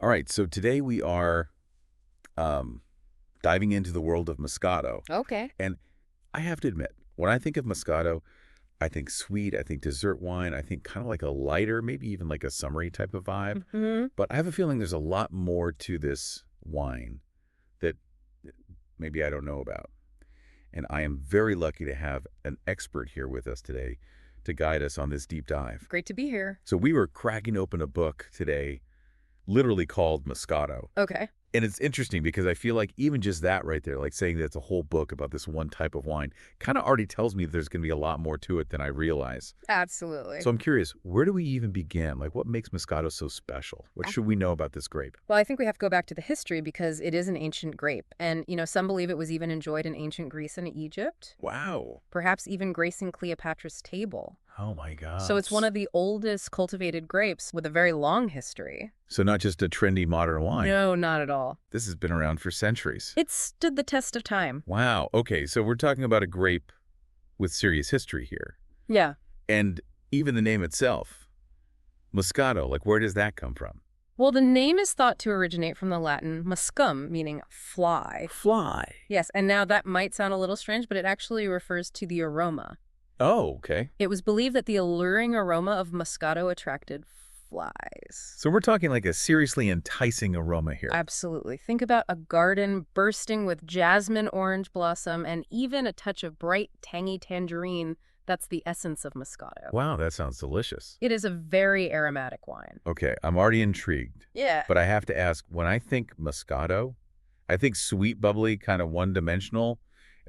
All right, so today we are um, diving into the world of Moscato. Okay. And I have to admit, when I think of Moscato, I think sweet, I think dessert wine, I think kind of like a lighter, maybe even like a summery type of vibe. Hmm. But I have a feeling there's a lot more to this wine that maybe I don't know about. And I am very lucky to have an expert here with us today to guide us on this deep dive. Great to be here. So we were cracking open a book today, literally called Moscato. Okay. And it's interesting because I feel like even just that right there, like saying that it's a whole book about this one type of wine, kind of already tells me there's going to be a lot more to it than I realize. Absolutely. So I'm curious, where do we even begin? Like, what makes Moscato so special? What should we know about this grape? Well, I think we have to go back to the history because it is an ancient grape. And, some believe it was even enjoyed in ancient Greece and Egypt, Wow. perhaps even gracing Cleopatra's table. Oh, my God. So it's one of the oldest cultivated grapes with a very long history. So not just a trendy modern wine. No, not at all. This has been around for centuries. It stood the test of time. Wow. Okay, so we're talking about a grape with serious history here. Yeah. And even the name itself, Moscato, like where does that come from? Well, the name is thought to originate from the Latin muscum, meaning fly. Fly. Yes, and now that might sound a little strange, but it actually refers to the aroma. Oh, okay. It was believed that the alluring aroma of Moscato attracted flies. So we're talking like a seriously enticing aroma here. Absolutely. Think about a garden bursting with jasmine orange blossom and even a touch of bright, tangy tangerine. That's the essence of Moscato. Wow, that sounds delicious. It is a very aromatic wine. Okay, I'm already intrigued. Yeah. But I have to ask, when I think Moscato, I think sweet, bubbly, kind of one-dimensional.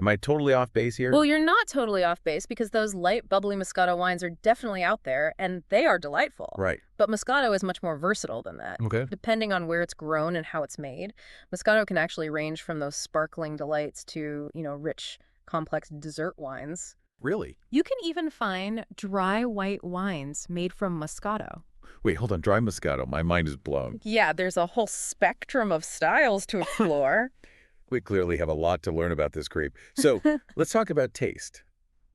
Am I totally off base here? Well, you're not totally off base because those light, bubbly Moscato wines are definitely out there, and they are delightful. Right. But Moscato is much more versatile than that. Okay. Depending on where it's grown and how it's made, Moscato can actually range from those sparkling delights to, rich, complex dessert wines. Really? You can even find dry white wines made from Moscato. Wait, hold on. Dry Moscato. My mind is blown. Yeah, there's a whole spectrum of styles to explore. We clearly have a lot to learn about this grape. So let's talk about taste.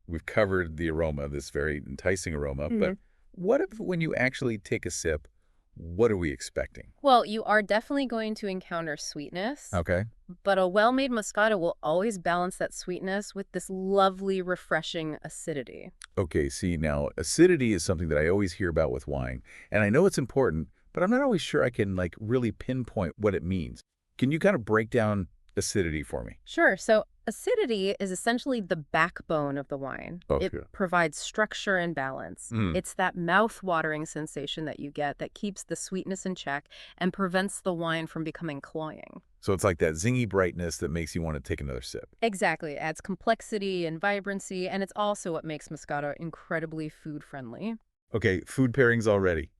We've covered the aroma, this very enticing aroma. But what if when you actually take a sip, what are we expecting? Well, you are definitely going to encounter sweetness, Okay. but a well-made Moscato will always balance that sweetness with this lovely, refreshing acidity. Okay, see, now, acidity is something that I always hear about with wine. And I know it's important, but I'm not always sure I can, really pinpoint what it means. Can you kind of break down acidity for me? Sure. So acidity is essentially the backbone of the wine. Okay. It provides structure and balance. It's that mouth-watering sensation that you get that keeps the sweetness in check and prevents the wine from becoming cloying. So it's like that zingy brightness that makes you want to take another sip. Exactly. It adds complexity and vibrancy, and it's also what makes Moscato incredibly food-friendly. Okay, food pairings already.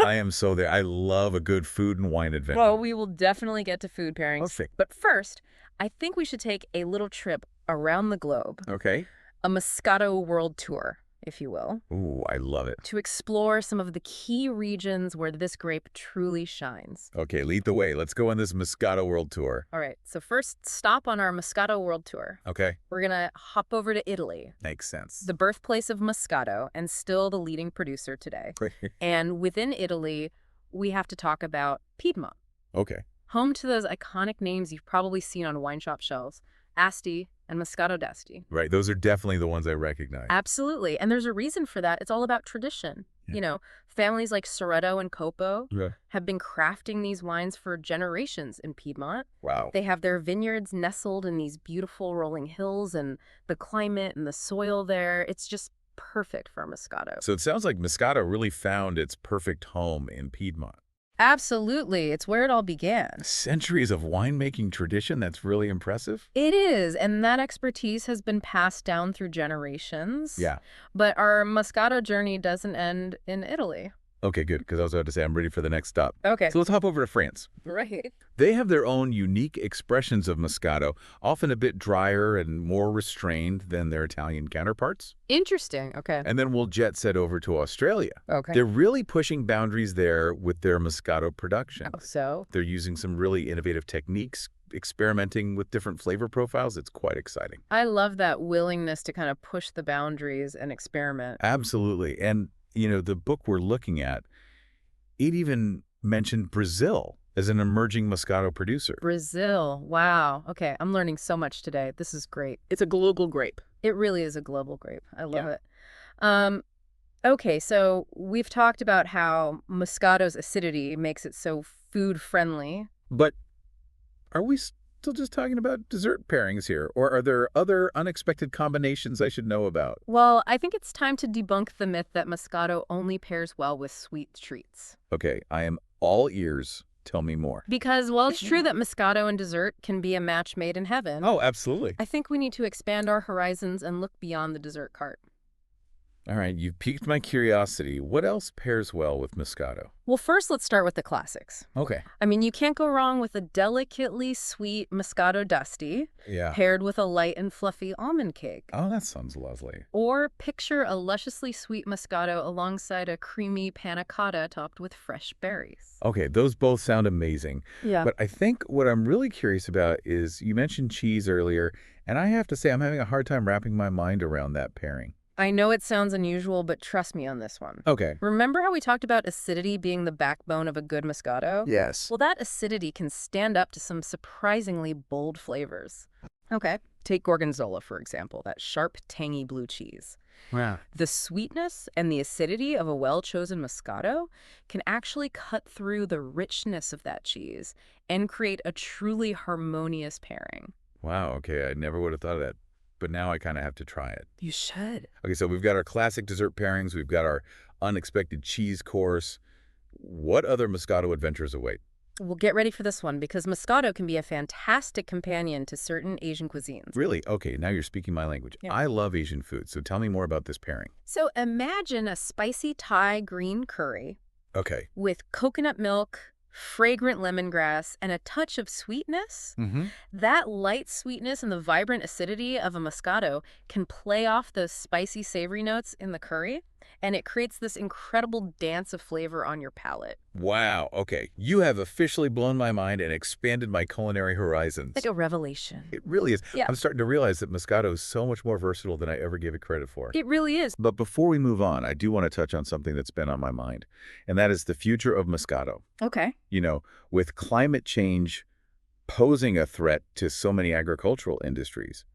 I am so there. I love a good food and wine adventure. Well, we will definitely get to food pairings. Perfect. But first, I think we should take a little trip around the globe. Okay. A Moscato world tour, if you will, Ooh, I love it. to explore some of the key regions where this grape truly shines. Okay, lead the way. Let's go on this Moscato World Tour. All right, so first stop on our Moscato world tour. Okay. We're going to hop over to Italy, Makes sense. the birthplace of Moscato and still the leading producer today. And within Italy, we have to talk about Piedmont, Okay. home to those iconic names you've probably seen on wine shop shelves, Asti and Moscato d'Asti. Right, those are definitely the ones I recognize. Absolutely. And there's a reason for that. It's all about tradition. Yeah. Families like Soretto and Copo Yeah. have been crafting these wines for generations in Piedmont. Wow. They have their vineyards nestled in these beautiful rolling hills, and the climate and the soil there, it's just perfect for Moscato. So it sounds like Moscato really found its perfect home in Piedmont. Absolutely. It's where it all began. Centuries of winemaking tradition, that's really impressive. It is, and that expertise has been passed down through generations. Yeah. But our Moscato journey doesn't end in Italy. Okay, good, because I was about to say I'm ready for the next stop. Okay. So let's hop over to France. Right. They have their own unique expressions of Moscato, often a bit drier and more restrained than their Italian counterparts. Interesting. Okay. And then we'll jet set over to Australia. Okay. They're really pushing boundaries there with their Moscato production. So? They're using some really innovative techniques, experimenting with different flavor profiles. It's quite exciting. I love that willingness to kind of push the boundaries and experiment. Absolutely. And, the book we're looking at, it even mentioned Brazil as an emerging Moscato producer. Brazil. Wow. Okay, I'm learning so much today. This is great. It's a global grape. It really is a global grape. I love Yeah. it. Um, okay, so we've talked about how Moscato's acidity makes it so food-friendly. But are we still just talking about dessert pairings here, or are there other unexpected combinations I should know about? Well, I think it's time to debunk the myth that Moscato only pairs well with sweet treats. Okay, I am all ears. Tell me more. Because while it's true that Moscato and dessert can be a match made in heaven, Oh, absolutely. I think we need to expand our horizons and look beyond the dessert cart. All right, you've piqued my curiosity. What else pairs well with Moscato? Well, first, let's start with the classics. Okay. I mean, you can't go wrong with a delicately sweet Moscato Dusty Yeah. paired with a light and fluffy almond cake. Oh, that sounds lovely. Or picture a lusciously sweet Moscato alongside a creamy panna cotta topped with fresh berries. Okay, those both sound amazing. Yeah. But I think what I'm really curious about is you mentioned cheese earlier, and I have to say I'm having a hard time wrapping my mind around that pairing. I know it sounds unusual, but trust me on this one. Okay. Remember how we talked about acidity being the backbone of a good Moscato? Yes. Well, that acidity can stand up to some surprisingly bold flavors. Okay. Take Gorgonzola, for example, that sharp, tangy blue cheese. Wow. The sweetness and the acidity of a well-chosen Moscato can actually cut through the richness of that cheese and create a truly harmonious pairing. Wow, okay, I never would have thought of that. But now I kind of have to try it. You should. Okay, so we've got our classic dessert pairings. We've got our unexpected cheese course. What other Moscato adventures await? Well, get ready for this one because Moscato can be a fantastic companion to certain Asian cuisines. Really? Okay, now you're speaking my language. Yeah. I love Asian food, so tell me more about this pairing. So imagine a spicy Thai green curry Okay. with coconut milk, fragrant lemongrass, and a touch of sweetness. Mm-hmm. That light sweetness and the vibrant acidity of a Moscato can play off those spicy, savory notes in the curry, and it creates this incredible dance of flavor on your palate. Wow, okay. You have officially blown my mind and expanded my culinary horizons. Like a revelation. It really is. Yeah. I'm starting to realize that Moscato is so much more versatile than I ever gave it credit for. It really is. But before we move on, I do want to touch on something that's been on my mind, and that is the future of Moscato. Okay. You know, with climate change posing a threat to so many agricultural industries,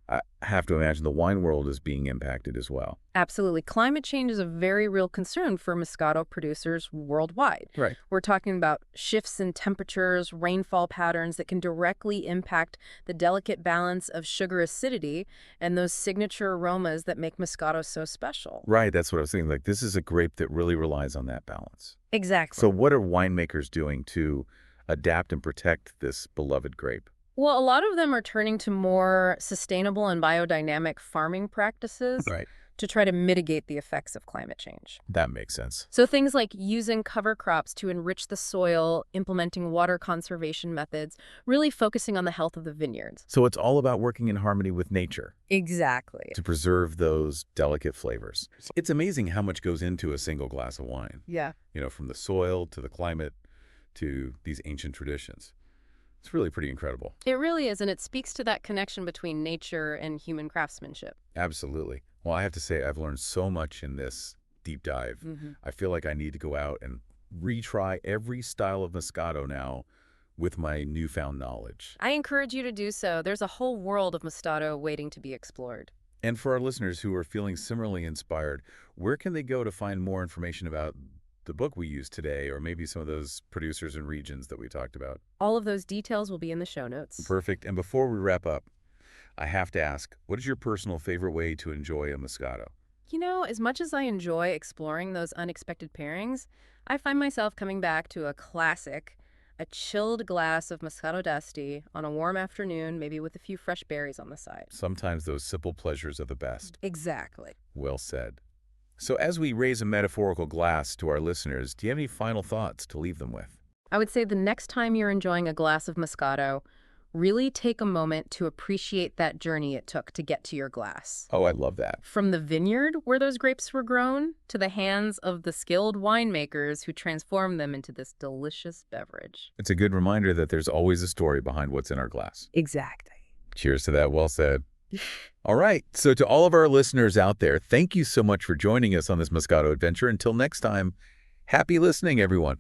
I have to imagine the wine world is being impacted as well. Absolutely. Climate change is a very real concern for Moscato producers worldwide. Right. We're talking about shifts in temperatures, rainfall patterns that can directly impact the delicate balance of sugar acidity and those signature aromas that make Moscato so special. Right, that's what I was thinking. Like, this is a grape that really relies on that balance. Exactly. So what are winemakers doing to adapt and protect this beloved grape? Well, a lot of them are turning to more sustainable and biodynamic farming practices Right. to try to mitigate the effects of climate change. That makes sense. So things like using cover crops to enrich the soil, implementing water conservation methods, really focusing on the health of the vineyards. So it's all about working in harmony with nature Exactly. to preserve those delicate flavors. It's amazing how much goes into a single glass of wine, Yeah. you know, from the soil to the climate to these ancient traditions. It's really pretty incredible. It really is, and it speaks to that connection between nature and human craftsmanship. Absolutely. Well, I have to say I've learned so much in this deep dive. Mm-hmm. I feel like I need to go out and retry every style of Moscato now with my newfound knowledge. I encourage you to do so. There's a whole world of Moscato waiting to be explored. And for our listeners who are feeling similarly inspired, where can they go to find more information about the book we used today, or maybe some of those producers and regions that we talked about? All of those details will be in the show notes. Perfect. And before we wrap up, I have to ask, what is your personal favorite way to enjoy a Moscato? You know, as much as I enjoy exploring those unexpected pairings, I find myself coming back to a classic, a chilled glass of Moscato d'Asti on a warm afternoon, maybe with a few fresh berries on the side. Sometimes those simple pleasures are the best. Exactly. Well said. So as we raise a metaphorical glass to our listeners, do you have any final thoughts to leave them with? I would say the next time you're enjoying a glass of Moscato, really take a moment to appreciate that journey it took to get to your glass. Oh, I love that. From the vineyard where those grapes were grown to the hands of the skilled winemakers who transformed them into this delicious beverage. It's a good reminder that there's always a story behind what's in our glass. Exactly. Cheers to that. Well said. All right. So to all of our listeners out there, thank you so much for joining us on this Moscato adventure. Until next time, happy listening, everyone.